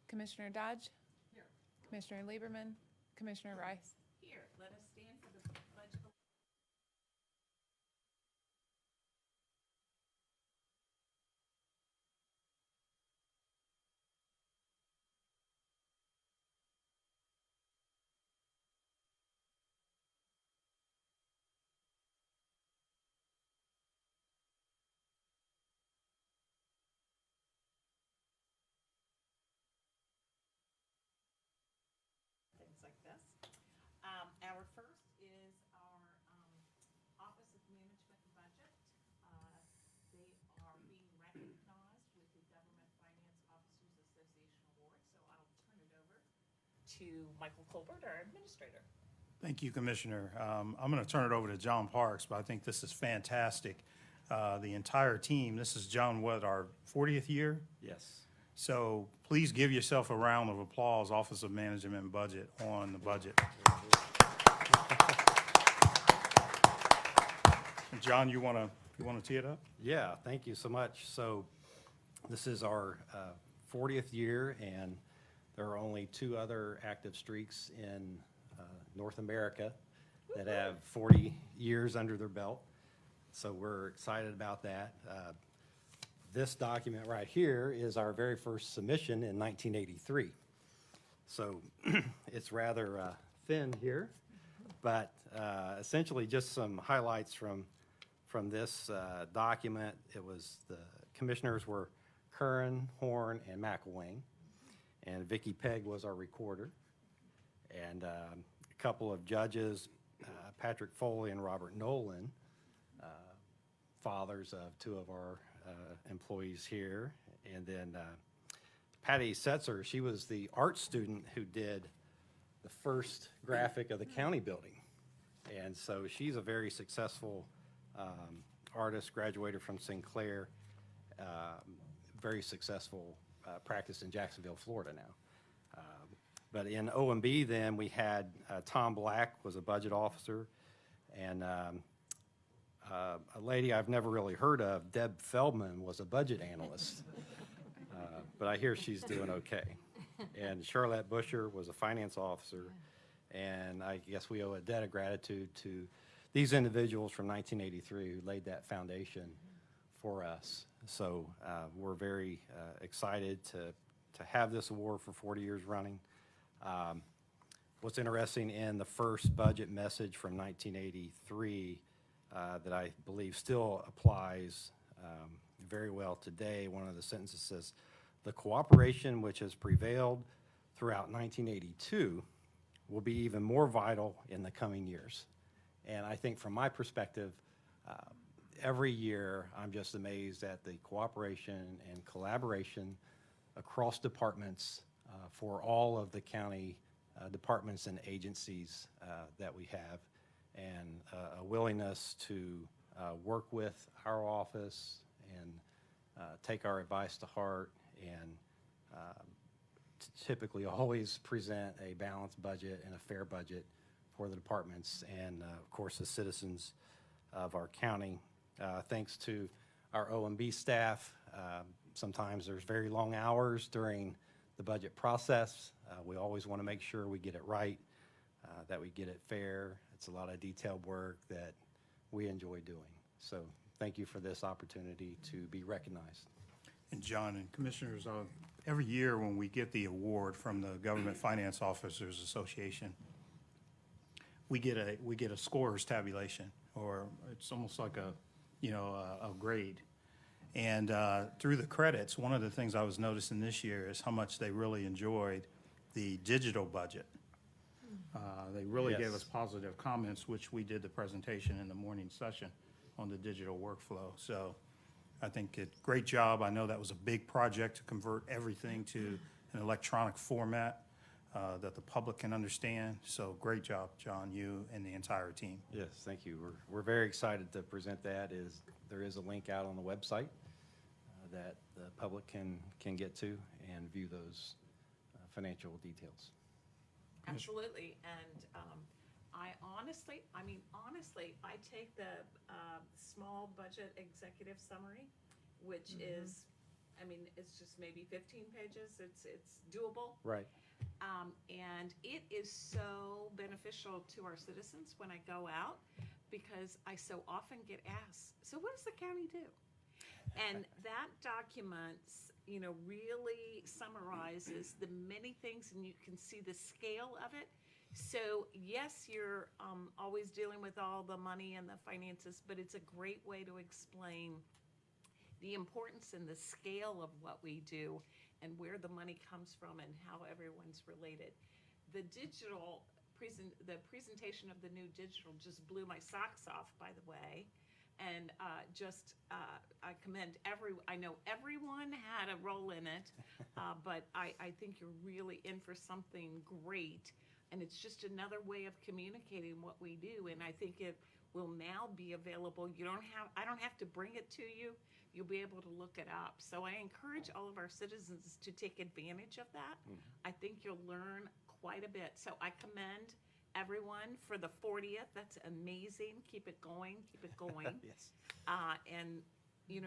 Commissioner Dodge? Here. Commissioner Lieberman? Commissioner Rice? Here, let us stand for the pledge of things like this. Our first is our Office of Management and Budget. They are being recognized with the Government Finance Officers Association Award, so I'll turn it over to Michael Colbert, our administrator. Thank you, Commissioner. I'm going to turn it over to John Parks, but I think this is fantastic. The entire team, this is John, what, our 40th year? Yes. So please give yourself a round of applause, Office of Management and Budget, on the budget. John, you want to tee it up? Yeah, thank you so much. So this is our 40th year, and there are only 2 other active streaks in North America that have 40 years under their belt. So we're excited about that. This document right here is our very first submission in 1983. So it's rather thin here, but essentially just some highlights from this document. It was the commissioners were Curran, Horn, and McElwain, and Vicki Pegg was our recorder, and a couple of judges, Patrick Foley and Robert Nolan, fathers of 2 of our employees here, and then Patty Setzer, she was the art student who did the first graphic of the county building, and so she's a very successful artist, graduated from Sinclair, very successful practice in Jacksonville, Florida now. But in OMB then, we had Tom Black was a budget officer, and a lady I've never really heard of, Deb Feldman, was a budget analyst. But I hear she's doing okay. And Charlotte Busher was a finance officer, and I guess we owe a debt of gratitude to these individuals from 1983 who laid that foundation for us. So we're very excited to have this award for 40 years running. What's interesting in the first budget message from 1983 that I believe still applies very well today, one of the sentences says, "The cooperation which has prevailed throughout 1982 will be even more vital in the coming years." And I think from my perspective, every year I'm just amazed at the cooperation and collaboration across departments for all of the county departments and agencies that we have, and a willingness to work with our office and take our advice to heart, and typically always present a balanced budget and a fair budget for the departments and, of course, the citizens of our county. Thanks to our OMB staff, sometimes there's very long hours during the budget process. We always want to make sure we get it right, that we get it fair. It's a lot of detailed work that we enjoy doing. So thank you for this opportunity to be recognized. And John and Commissioners, every year when we get the award from the Government Finance Officers Association, we get a scores tabulation, or it's almost like a grade. And through the credits, one of the things I was noticing this year is how much they really enjoyed the digital budget. They really gave us positive comments, which we did the presentation in the morning session on the digital workflow. So I think great job. I know that was a big project to convert everything to an electronic format that the public can understand. So great job, John, you and the entire team. Yes, thank you. We're very excited to present that. There is a link out on the website that the public can get to and view those financial details. Absolutely, and I honestly, I take the small budget executive summary, which is I mean, it's just maybe 15 pages. It's doable. Right. And it is so beneficial to our citizens when I go out, because I so often get asked, so what does the county do? And that documents, really summarizes the many things, and you can see the scale of it. So yes, you're always dealing with all the money and the finances, but it's a great way to explain the importance and the scale of what we do and where the money comes from and how everyone's related. The presentation of the new digital just blew my socks off, by the way. And I commend I know everyone had a role in it, but I think you're really in for something great. And it's just another way of communicating what we do. And I think it will now be available. I don't have to bring it to you. You'll be able to look it up. So I encourage all of our citizens to take advantage of that. I think you'll learn quite a bit. So I commend everyone for the 40th. That's amazing. Keep it going. Keep it going. Yes. And,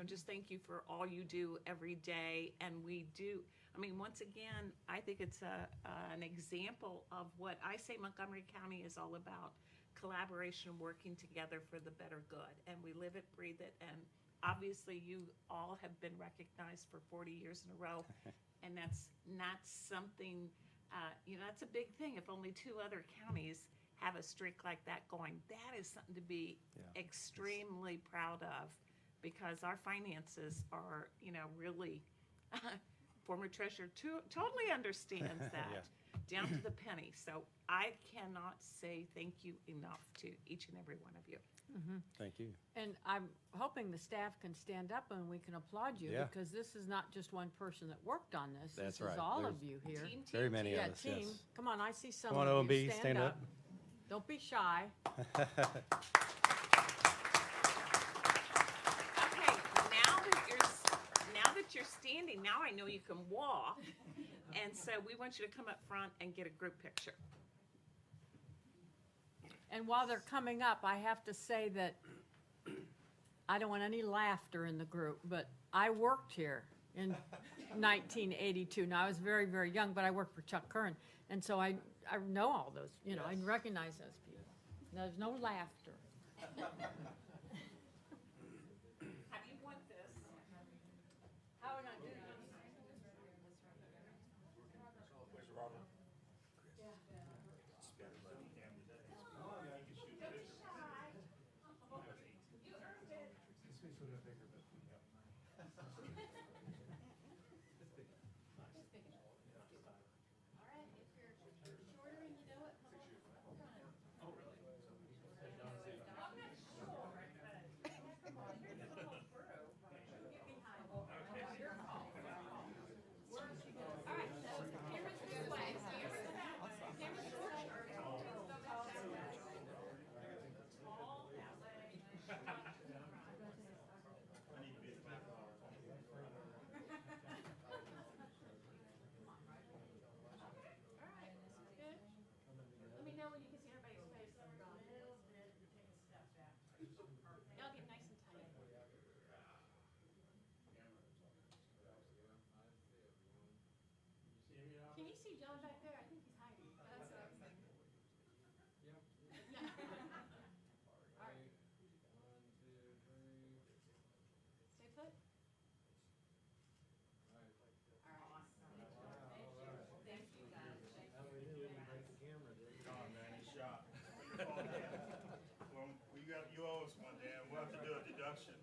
just thank you for all you do every day. And we do. I mean, once again, I think it's an example of what I say Montgomery County is all about: collaboration, working together for the better good. And we live it, breathe it. And obviously, you all have been recognized for 40 years in a row. And that's not something, that's a big thing. If only 2 other counties have a streak like that going, that is something to be extremely proud of, because our finances are, really, former treasurer totally understands that down to the penny. So I cannot say thank you enough to each and every one of you. Thank you. And I'm hoping the staff can stand up and we can applaud you, Yeah. because this is not just one person that worked on this. That's This right. is all of There's you here. Team, Very many Yeah, of us, team. yes. Come on, I see some Come on, of you. OMB, stand up. Don't be shy. Okay, now that you're standing, now I know you can walk. And so we want you to come up front and get a group picture. And while they're coming up, I have to say that I don't want any laughter in the group, but I worked here in 1982. Now, I was very, very young, but I worked for Chuck Curran. And so I know all those, I recognize those people. There's no laughter. How do you want this? How are we gonna do this? Let me know when you can see everybody's face. A little bit, you take a step back. Y'all get nice and tight. Can you see John back there? I think he's hiding. That's what I was thinking. Yeah. All right. 1, 2, 3. Stay put. All right. Thank you, guys. Come on, man, he's shot. Well, you owe us one, Dan. We'll have to do a deduction.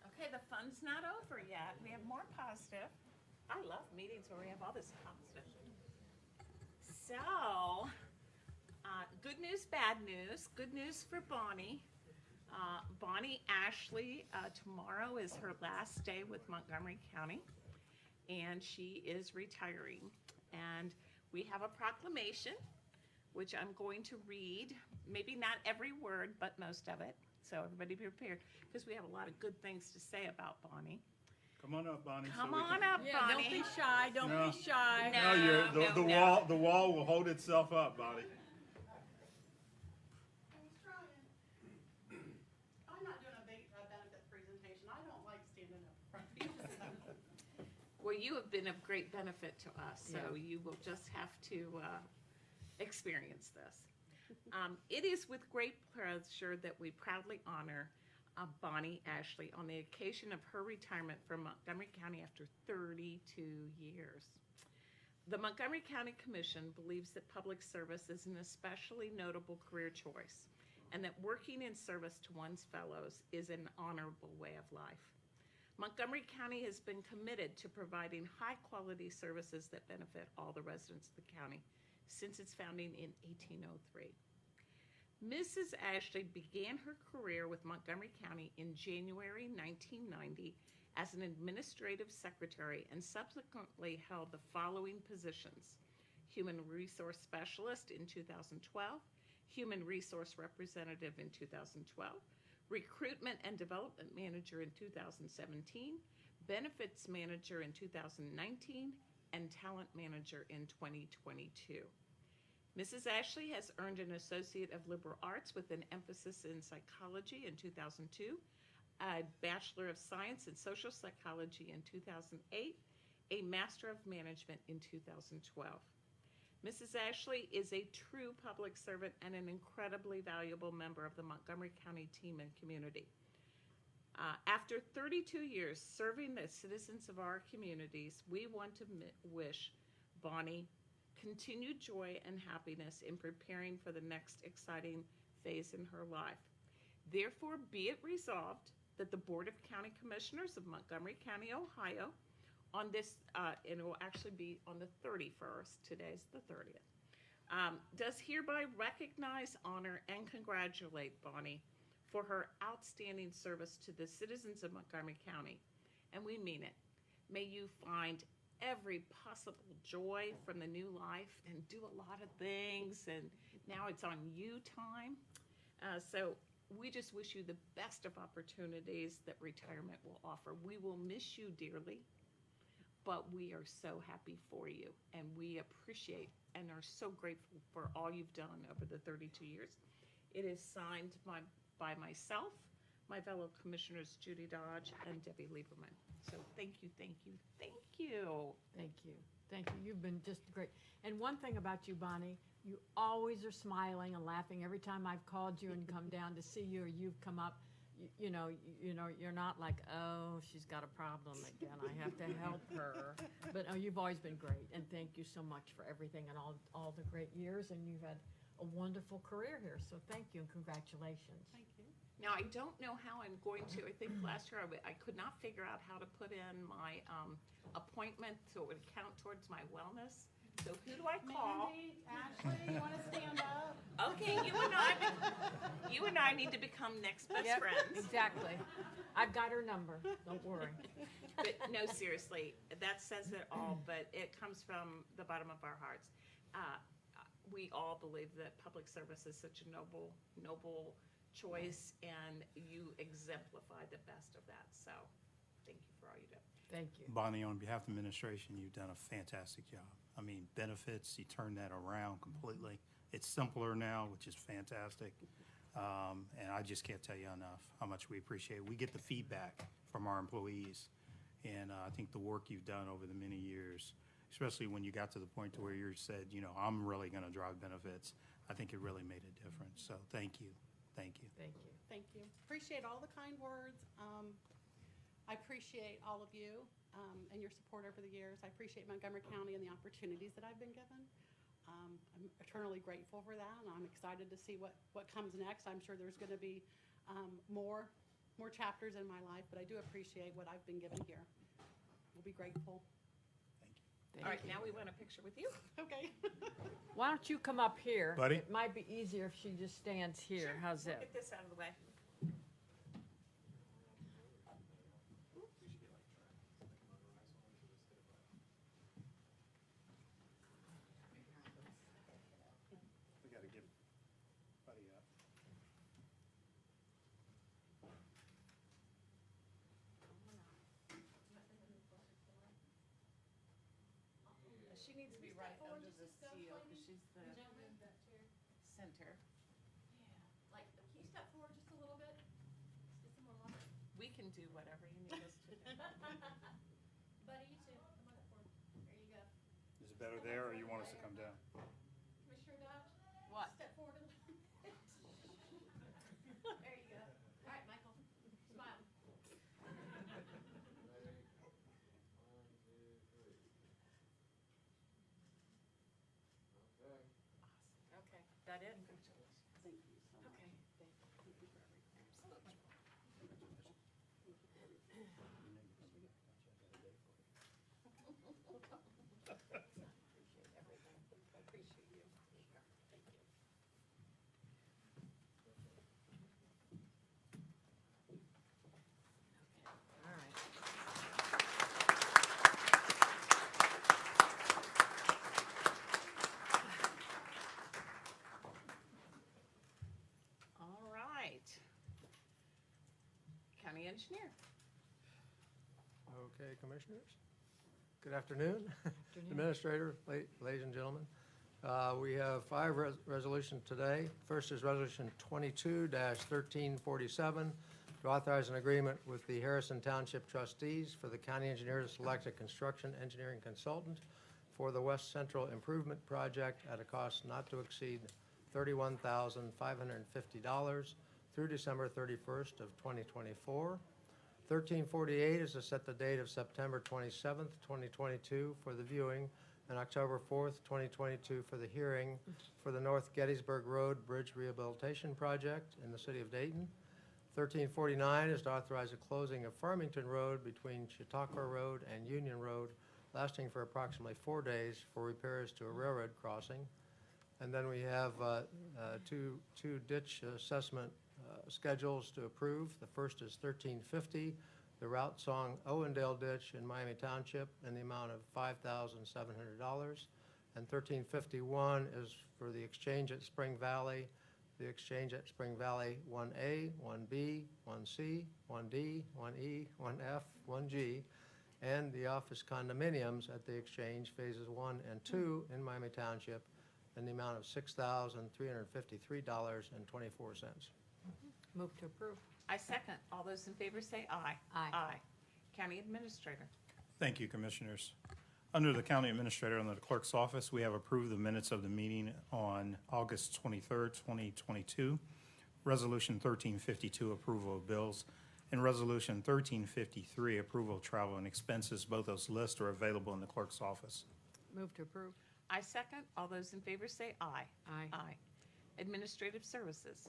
Okay, the fun's not over yet. We have more positive. I love meetings where we have all this positive. So, good news, bad news. Good news for Bonnie. Bonnie Ashley, tomorrow is her last day with Montgomery County, and she is retiring. And we have a proclamation, which I'm going to read. Maybe not every word, but most of it. So everybody be prepared, because we have a lot of good things to say about Bonnie. Come on up, Bonnie. Come on up, Yeah, don't Bonnie. be shy, don't No. be shy. No. The wall will hold itself up, Bonnie. He's trying. I'm not doing a benefit presentation. I don't like standing up in front of people. Well, you have been of great benefit to us, so Yeah. you will just have to experience this. It is with great pleasure that we proudly honor Bonnie Ashley on the occasion of her retirement from Montgomery County after 32 years. The Montgomery County Commission believes that public service is an especially notable career choice, and that working in service to one's fellows is an honorable way of life. Montgomery County has been committed to providing high-quality services that benefit all the residents of the county since its founding in 1803. Mrs. Ashley began her career with Montgomery County in January 1990 as an administrative secretary and subsequently held the following positions: Human Resource Specialist in 2012, Human Resource Representative in 2012, Recruitment and Development Manager in 2017, Benefits Manager in 2019, and Talent Manager in 2022. Mrs. Ashley has earned an Associate of Liberal Arts with an emphasis in psychology in 2002, a Bachelor of Science in Social Psychology in 2008, a Master of Management in 2012. Mrs. Ashley is a true public servant and an incredibly valuable member of the Montgomery County team and community. After 32 years serving the citizens of our communities, we want to wish Bonnie continued joy and happiness in preparing for the next exciting phase in her life. Therefore, be it resolved that the Board of County Commissioners of Montgomery County, Ohio, on this, and it will actually be on the 31st, today's the 30th, does hereby recognize, honor, and congratulate Bonnie for her outstanding service to the citizens of Montgomery County. And we mean it. May you find every possible joy from the new life and do a lot of things, and now it's on you time. So we just wish you the best of opportunities that retirement will offer. We will miss you dearly, but we are so happy for you, and we appreciate and are so grateful for all you've done over the 32 years. It is signed by myself, my fellow commissioners Judy Dodge and Debbie Lieberman. So thank you, thank you, thank you. Thank you. Thank you. You've been just great. And one thing about you, Bonnie, you always are smiling and laughing every time I've called you and come down to see you, or you've come up. You know, you're not like, oh, she's got a problem again. I have to help her. But oh, you've always been great, and thank you so much for everything and all the great years. And you've had a wonderful career here. So thank you and congratulations. Thank you. Now, I don't know how I'm going to, I think last year I could not figure out how to put in my appointment so it would count towards my wellness. So who do I call? Mandy, Ashley, you want to stand up? Okay, you and I need to become next best Yep, friends. exactly. I've got her number. Don't worry. But no, seriously, that says it all, but it comes from the bottom of our hearts. We all believe that public service is such a noble choice, and you exemplify the best of that. So thank you for all you do. Thank you. Bonnie, on behalf of the administration, you've done a fantastic job. I mean, benefits, you turned that around completely. It's simpler now, which is fantastic. And I just can't tell you enough how much we appreciate it. We get the feedback from our employees, and I think the work you've done over the many years, especially when you got to the point to where you said, you know, I'm really going to drive benefits, I think it really made a difference. So thank you. Thank you. Thank you. Thank you. Appreciate all the kind words. I appreciate all of you and your support over the years. I appreciate Montgomery County and the opportunities that I've been given. I'm eternally grateful for that, and I'm excited to see what comes next. I'm sure there's going to be more chapters in my life, but I do appreciate what I've been given here. We'll be grateful. Thank you. Thank All right, you. now we want a picture with you. Okay. Why don't you come up here? Buddy? It might be easier if she just stands here. How's We'll that? get this out of the way. We got to give Buddy up. she needs to be right under the seal, because she's the center. Yeah, like, can you step forward just a little bit? Let's get some more love. We can do whatever you need us to do. Buddy, you too, come on up forward. There you go. Is it better there, or you want us to come down? Commissioner Dodge? What? Step forward a little bit. There you go. All right, Michael, smile. Okay, that it? Thank you so much. Okay, thank you. Absolutely. Appreciate everything. I appreciate you. Thank you. All right. All right. County Engineer. Okay, Commissioners. Good afternoon. Administrator, ladies and gentlemen. We have 5 resolutions today. First is Resolution 22-1347 to authorize an agreement with the Harrison Township trustees for the county engineer to select a construction engineering consultant for the West Central Improvement Project at a cost not to exceed $31,550 through December 31st of 2024. 1348 is to set the date of September 27th, 2022 for the viewing, and October 4th, 2022 for the hearing for the North Gettysburg Road Bridge Rehabilitation Project in the city of Dayton. 1349 is to authorize the closing of Farmington Road between Chautauqua Road and Union Road, lasting for approximately 4 days for repairs to a railroad crossing. And then we have two ditch assessment schedules to approve. The first is 1350, the Route Song Owendale Ditch in Miami Township in the amount of $5,700. And 1351 is for the exchange at Spring Valley, the exchange at Spring Valley 1A, 1B, 1C, 1D, 1E, 1F, 1G, and the office condominiums at the exchange phases 1 and 2 in Miami Township in the amount of $6,353.24. Move to approve. I second. All those in favor say aye. Aye. Aye. County Administrator. Thank you, Commissioners. Under the County Administrator, under the Clerk's Office, we have approved the minutes of the meeting on August 23rd, 2022, Resolution 1352, approval of bills, and Resolution 1353, approval of travel and expenses. Both those lists are available in the Clerk's Office. Move to approve. I second. All those in favor say aye. Aye. Aye. Administrative Services.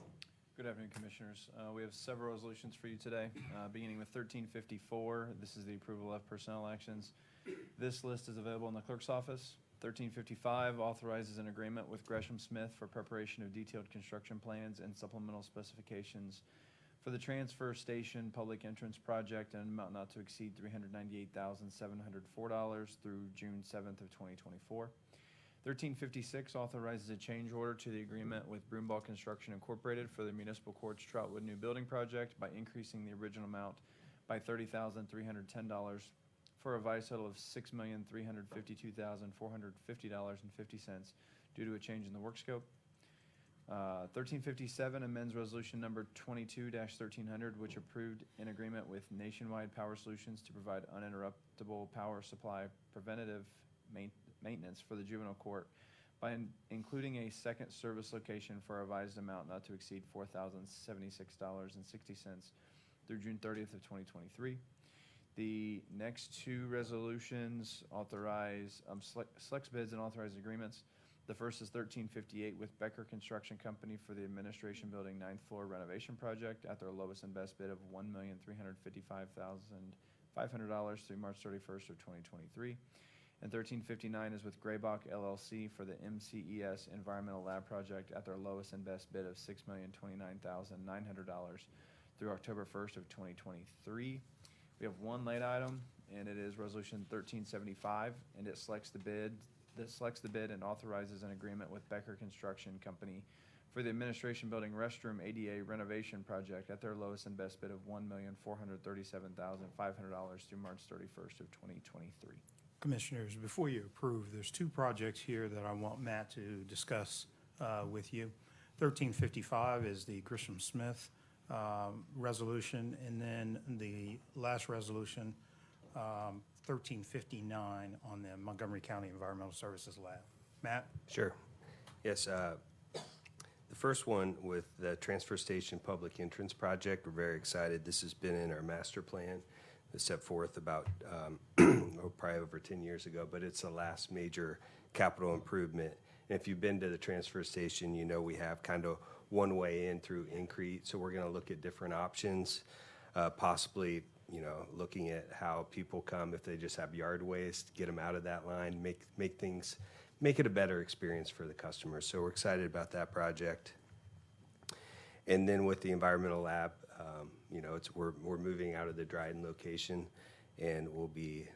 Good afternoon, Commissioners. We have several resolutions for you today, beginning with 1354. This is the approval of personnel actions. This list is available in the clerk's office. 1355 authorizes an agreement with Gresham Smith for preparation of detailed construction plans and supplemental specifications for the transfer station public entrance project in an amount not to exceed $398,704 through June 7th of 2024. 1356 authorizes a change order to the agreement with Broomball Construction Incorporated for the Municipal Courts Troutwood New Building Project by increasing the original amount by $30,310 for a vice total of $6,352,450.50 due to a change in the work scope. 1357 amends resolution number 22-1300, which approved an agreement with Nationwide Power Solutions to provide uninterruptible power supply preventative maintenance for the juvenile court by including a second service location for a revised amount not to exceed $4,076.60 through June 30th of 2023. The next two resolutions authorize selects bids and authorize agreements. The first is 1358 with Becker Construction Company for the Administration Building 9th floor renovation project at their lowest and best bid of $1,355,500 through March 31st of 2023. And 1359 is with Graybach LLC for the MCES Environmental Lab Project at their lowest and best bid of $6,029,900 through October 1st of 2023. We have one late item, and it is Resolution 1375, and it selects the bid. This selects the bid and authorizes an agreement with Becker Construction Company for the Administration Building Restroom ADA Renovation Project at their lowest and best bid of $1,437,500 through March 31st of 2023. Commissioners, before you approve, there's two projects here that I want Matt to discuss with you. 1355 is the Grisham Smith resolution, and then the last resolution, 1359 on the Montgomery County Environmental Services Lab. Matt? Sure. Yes, the first one with the transfer station public entrance project, we're very excited. This has been in our master plan. It was set forth about, probably over 10 years ago, but it's the last major capital improvement. And if you've been to the transfer station, you know we have kind of one way in through Increte, so we're gonna look at different options, possibly, you know, looking at how people come if they just have yard waste, get them out of that line, make it a better experience for the customers. So we're excited about that project. And then with the environmental lab, you know, we're moving out of the Dryden location, and we'll be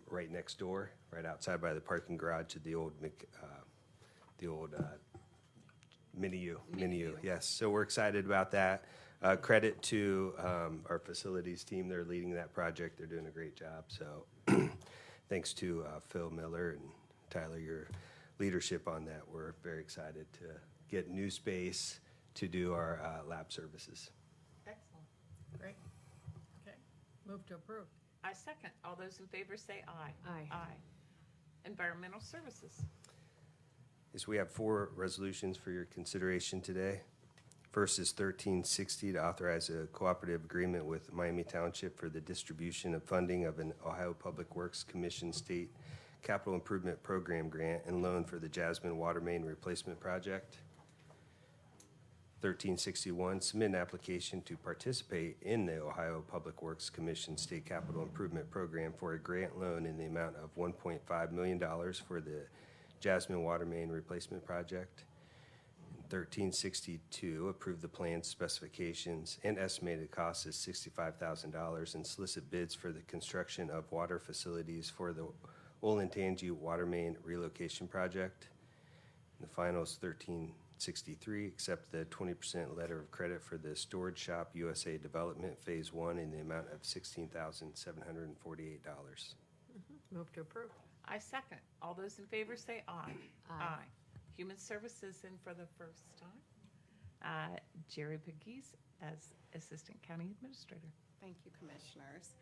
right next door, right outside by the parking garage at the old Mini U. Yes, so we're excited about that. Credit to our facilities team. They're leading that project. They're doing a great job. So thanks to Phil Miller and Tyler, your leadership on that. We're very excited to get new space to do our lab services. Excellent. Great. Okay. Move to approve. I second. All those in favor say aye. Aye. Aye. Environmental services. Yes, we have 4 resolutions for your consideration today. First is 1360 to authorize a cooperative agreement with Miami Township for the distribution of funding of an Ohio Public Works Commission State Capital Improvement Program grant and loan for the Jasmine Water Main Replacement Project. 1361, submit an application to participate in the Ohio Public Works Commission State Capital Improvement Program for a grant loan in the amount of $1.5 million for the Jasmine Water Main Replacement Project. 1362, approve the plan specifications and estimated cost is $65,000 and solicit bids for the construction of water facilities for the Olentangy Water Main Relocation Project. And the final is 1363, accept the 20% letter of credit for the Storage Shop USA Development Phase 1 in the amount of $16,748. Move to approve. I second. All those in favor say aye. Aye. Human Services in for the first time. Jerry Pegues as Assistant County Administrator. Thank you, Commissioners.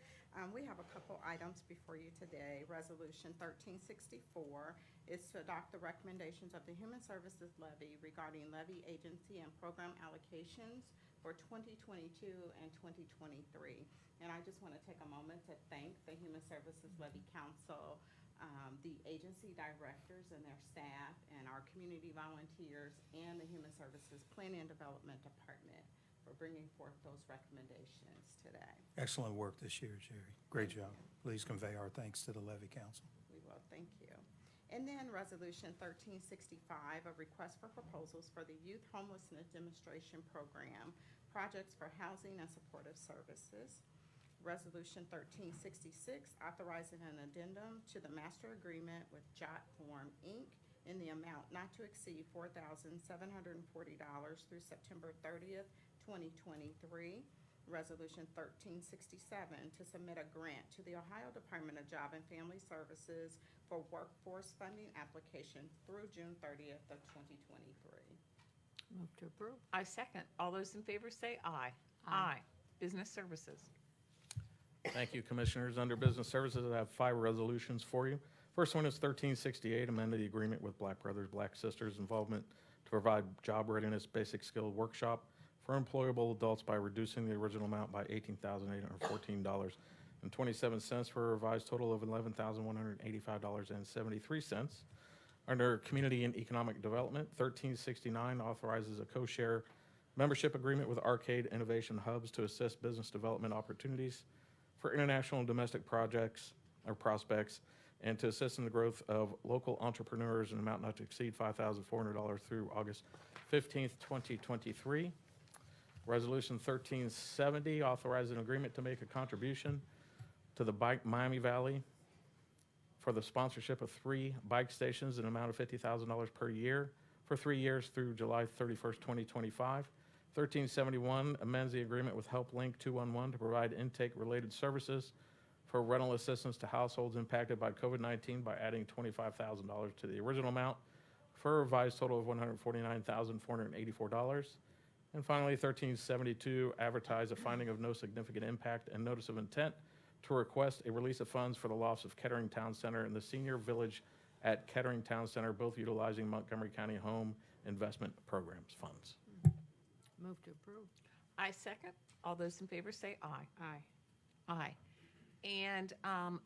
We have a couple items before you today. Resolution 1364 is to adopt the recommendations of the Human Services Levy regarding levy agency and program allocations for 2022 and 2023. And I just want to take a moment to thank the Human Services Levy Council, the agency directors and their staff, and our community volunteers, and the Human Services Planning and Development Department for bringing forth those recommendations today. Excellent work this year, Jerry. Great job. Please convey our thanks to the Levy Council. We will, thank you. And then Resolution 1365, a request for proposals for the Youth Homelessness Demonstration Program, projects for housing and supportive services. Resolution 1366, authorizing an addendum to the master agreement with Jot Form, Inc. in the amount not to exceed $4,740 through September 30th, 2023. Resolution 1367, to submit a grant to the Ohio Department of Job and Family Services for workforce funding application through June 30th of 2023. Move to approve. I second. All those in favor say aye. Aye. Business Services. Thank you, Commissioners. Under Business Services, I have 5 resolutions for you. First one is 1368, amended the agreement with Black Brothers, Black Sisters involvement to provide job readiness basic skill workshop for employable adults by reducing the original amount by $18,814.27 for a revised total of $11,185.73. Under Community and Economic Development, 1369 authorizes a co-share membership agreement with Arcade Innovation Hubs to assist business development opportunities for international and domestic projects or prospects, and to assist in the growth of local entrepreneurs in an amount not to exceed $5,400 through August 15th, 2023. Resolution 1370, authorizing an agreement to make a contribution to the Bike Miami Valley for the sponsorship of 3 bike stations in an amount of $50,000 per year for 3 years through July 31st, 2025. 1371 amends the agreement with Help Link 211 to provide intake-related services for rental assistance to households impacted by COVID-19 by adding $25,000 to the original amount for a revised total of $149,484. And finally, 1372, advertise a finding of no significant impact and notice of intent to request a release of funds for the loss of Kettering Town Center and the Senior Village at Kettering Town Center, both utilizing Montgomery County Home Investment Programs funds. Move to approve. I second. All those in favor say aye. Aye. Aye. And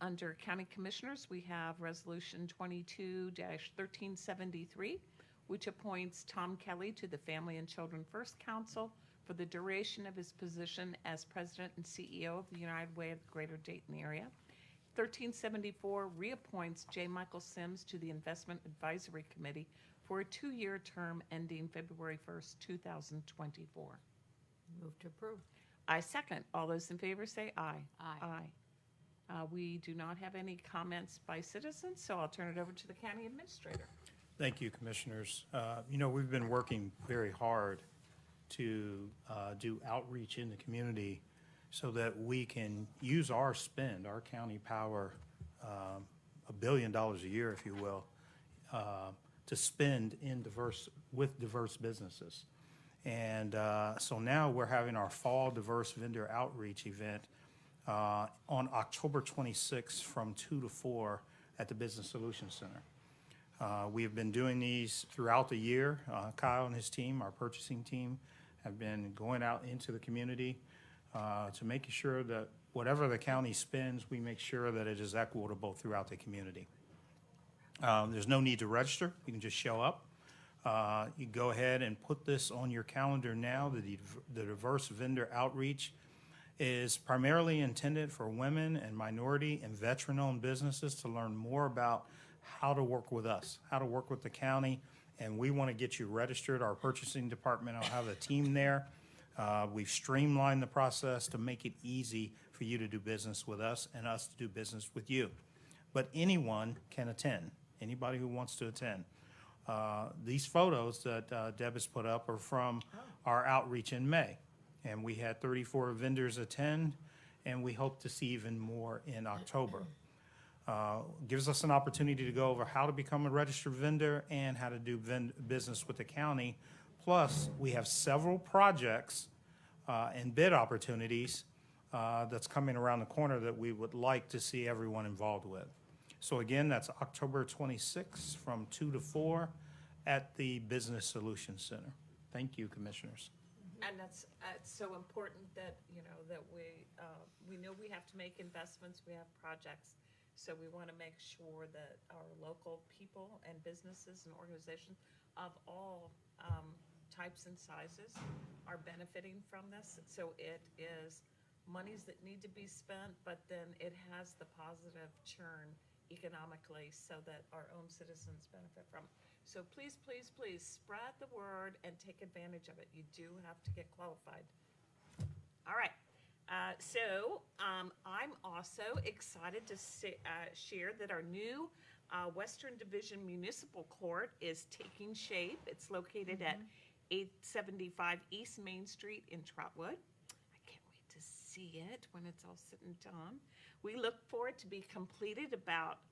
under County Commissioners, we have Resolution 22-1373, which appoints Tom Kelly to the Family and Children First Council for the duration of his position as President and CEO of the United Way of the Greater Dayton Area. 1374 reappoints J. Michael Sims to the Investment Advisory Committee for a 2-year term ending February 1st, 2024. Move to approve. I second. All those in favor say aye. Aye. We do not have any comments by citizens, so I'll turn it over to the county administrator. Thank you, Commissioners. We've been working very hard to do outreach in the community so that we can use our spend, our county power, $1 billion a year, if you will, to spend with diverse businesses. And so now we're having our fall diverse vendor outreach event on October 26th from 2 to 4 at the Business Solutions Center. We have been doing these throughout the year. Kyle and his team, our purchasing team, have been going out into the community to make sure that whatever the county spends, we make sure that it is equitable throughout the community. There's no need to register. You can just show up. You go ahead and put this on your calendar now. The diverse vendor outreach is primarily intended for women and minority and veteran-owned businesses to learn more about how to work with us, how to work with the county, and we want to get you registered. Our purchasing department will have a team there. We've streamlined the process to make it easy for you to do business with us and us to do business with you. But anyone can attend, anybody who wants to attend. These photos that Deb has put up are from our outreach in May. And we had 34 vendors attend, and we hope to see even more in October. Gives us an opportunity to go over how to become a registered vendor and how to do business with the county. Plus, we have several projects and bid opportunities that's coming around the corner that we would like to see everyone involved with. So again, that's October 26th from 2 to 4 at the Business Solutions Center. Thank you, Commissioners. And that's so important that, that we know we have to make investments, we have projects. So we want to make sure that our local people and businesses and organizations of all types and sizes are benefiting from this. So it is monies that need to be spent, but then it has the positive churn economically so that our own citizens benefit from it. So please, please, please spread the word and take advantage of it. You do have to get qualified. All right. I'm also excited to share that our new Western Division Municipal Court is taking shape. It's located at 875 East Main Street in Trotwood. I can't wait to see it when it's all said and done. We look for it to be completed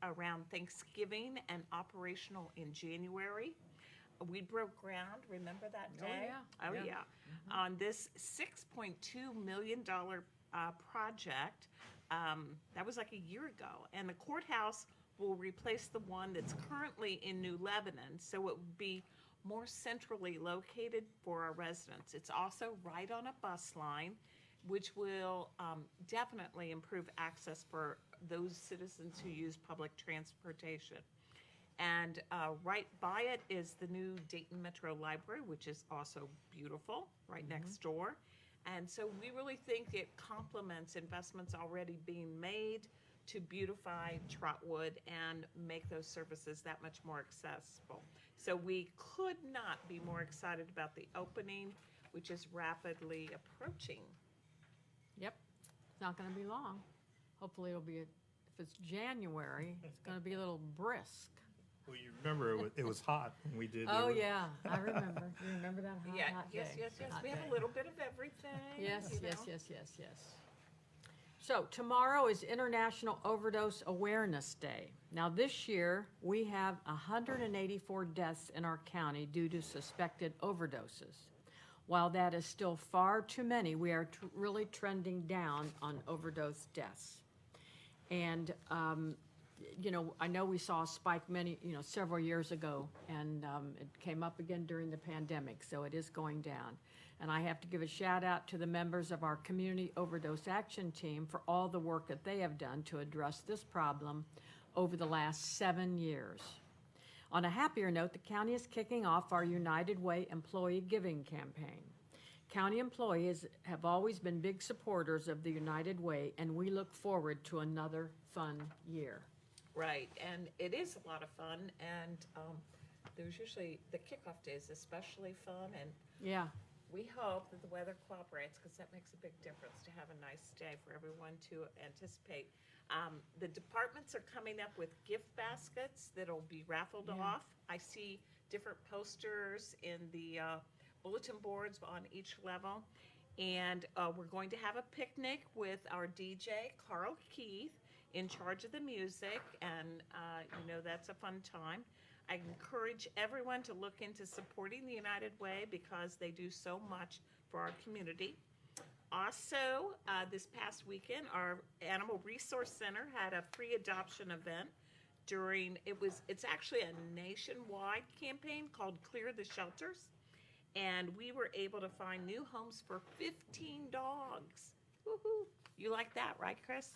around Thanksgiving and operational in January. We broke ground, remember that day? Oh, yeah. On this $6.2 million project. That was like a year ago. And the courthouse will replace the one that's currently in New Lebanon, so it would be more centrally located for our residents. It's also right on a bus line, which will definitely improve access for those citizens who use public transportation. And right by it is the new Dayton Metro Library, which is also beautiful, right next door. And so we really think it complements investments already being made to beautify Trotwood and make those services that much more accessible. So we could not be more excited about the opening, which is rapidly approaching. Yep. It's not going to be long. Hopefully it'll be, if it's January, it's going to be a little brisk. Well, you remember it was hot when we did. Oh, yeah, I remember. You remember that hot day? Yes. Hot We have day. a little bit of everything. Yes. So tomorrow is International Overdose Awareness Day. Now, this year, we have 184 deaths in our county due to suspected overdoses. While that is still far too many, we are really trending down on overdose deaths. And, you know, I know we saw a spike several years ago, and it came up again during the pandemic, so it is going down. And I have to give a shout out to the members of our Community Overdose Action Team for all the work that they have done to address this problem over the last 7 years. On a happier note, the county is kicking off our United Way employee giving campaign. County employees have always been big supporters of the United Way, and we look forward to another fun year. Right, and it is a lot of fun, and there's usually, the kickoff day is especially fun, and Yeah. we hope that the weather cooperates, because that makes a big difference to have a nice day for everyone to anticipate. The departments are coming up with gift baskets that'll be raffled off. I see different posters in the bulletin boards on each level. And we're going to have a picnic with our DJ, Carl Keith, in charge of the music, and you know, that's a fun time. I encourage everyone to look into supporting the United Way because they do so much for our community. Also, this past weekend, our Animal Resource Center had a free adoption event it's actually a nationwide campaign called Clear the Shelters. And we were able to find new homes for 15 dogs. Woohoo! You like that, right, Chris?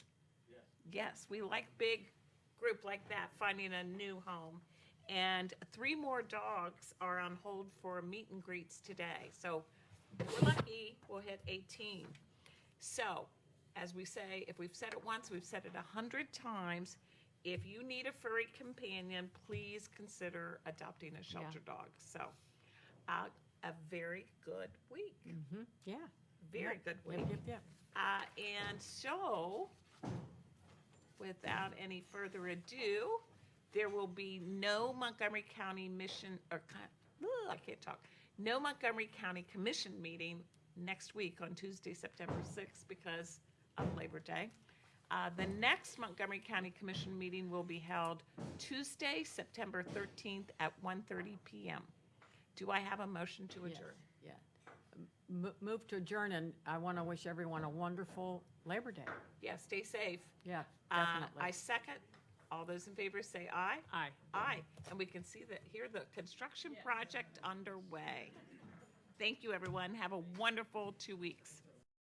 Yes. Yes, we like big group like that, finding a new home. And 3 more dogs are on hold for meet and greets today. So if we're lucky, we'll hit 18. So, as we say, if we've said it once, we've said it 100 times. If you need a furry companion, please consider adopting a shelter dog. So, a very good week. Mm-hmm. Yeah. Very good week. Yep. And so, without any further ado, there will be no Montgomery County no Montgomery County Commission meeting next week on Tuesday, September 6th because of Labor Day. The next Montgomery County Commission meeting will be held Tuesday, September 13th at 1:30 p.m. Do I have a motion to adjourn? Yeah. Move to adjourn, and I want to wish everyone a wonderful Labor Day. Yeah, stay safe. Yeah, definitely. I second. All those in favor say aye. Aye. Aye. And we can see the construction project underway. Thank you, everyone. Have a wonderful 2 weeks.